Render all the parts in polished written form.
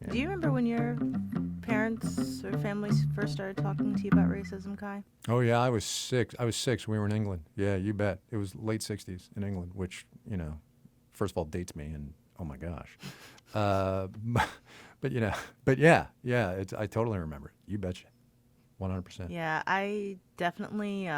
Do you remember when your parents or families first started talking to you about racism, Kai? Oh yeah, I was 6. I was 6. We were in England. Yeah, you bet. It was late '60s in England, which first of all dates me, and oh my gosh. Uh, but yeah. I totally remember it. You betcha, 100%. Yeah, I definitely.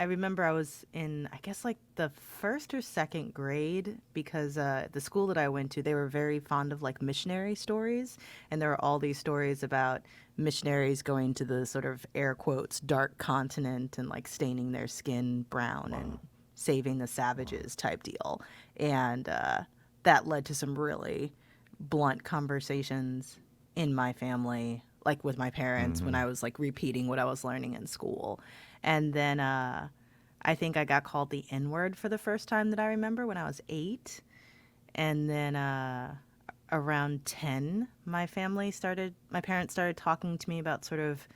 I remember I was in, I guess, like the first or second grade because the school that I went to, they were very fond of like missionary stories. And there were all these stories about missionaries going to the sort of air quotes dark continent and like staining their skin brown and saving the savages type deal. And that led to some really blunt conversations in my family, like with my parents when I was like repeating what I was learning in school. And then I think I got called the N word for the first time that I remember when I was 8. And then around 10, my parents started talking to me about sort of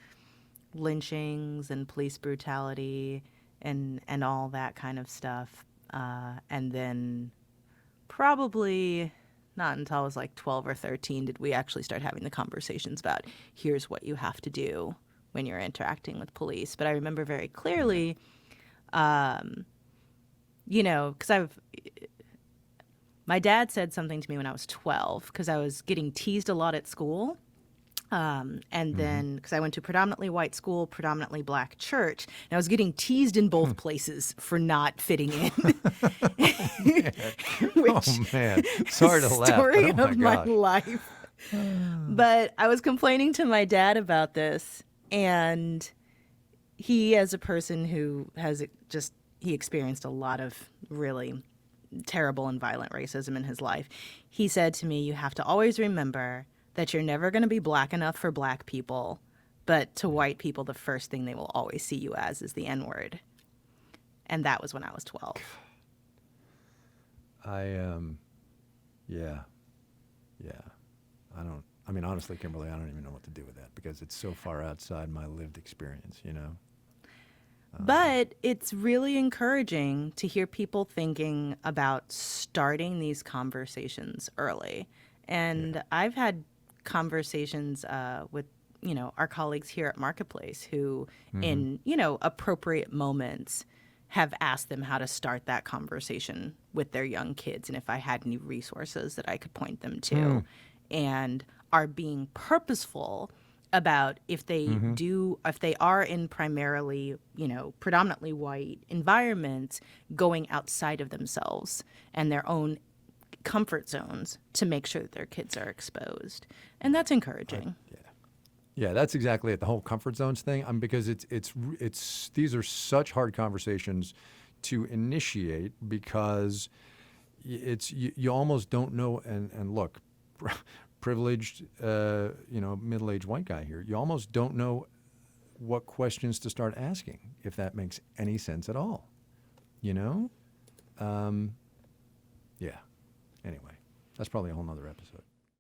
lynchings and police brutality and all that kind of stuff. And then probably not until I was like 12 or 13 did we actually start having the conversations about here's what you have to do when you're interacting with police. But I remember very clearly, because my dad said something to me when I was 12 because I was getting teased a lot at school. And then, because I went to a predominantly white school, predominantly black church, and I was getting teased in both places for not fitting in. Oh man, sorry to laugh. Story But oh of my my gosh. life. But I was complaining to my dad about this, and he, as a person who has he experienced a lot of really terrible and violent racism in his life, he said to me, you have to always remember that you're never going to be black enough for black people, but to white people, the first thing they will always see you as is the N-word. And that was when I was 12. Yeah. Honestly, Kimberly, I don't even know what to do with that because it's so far outside my lived experience, But it's really encouraging to hear people thinking about starting these conversations early. And I've had conversations with, our colleagues here at Marketplace who, in, appropriate moments, have asked them how to start that conversation with their young kids and if I had any resources that I could point them to. And are being purposeful about if they are in primarily, predominantly white environments, going outside of themselves and their own comfort zones to make sure that their kids are exposed. And that's encouraging. Yeah, that's exactly it. The whole comfort zones thing. Because these are such hard conversations to initiate because you almost don't know. And look, privileged, middle-aged white guy here. You almost don't know what questions to start asking, if that makes any sense at all. Yeah. Anyway, that's probably a whole nother episode.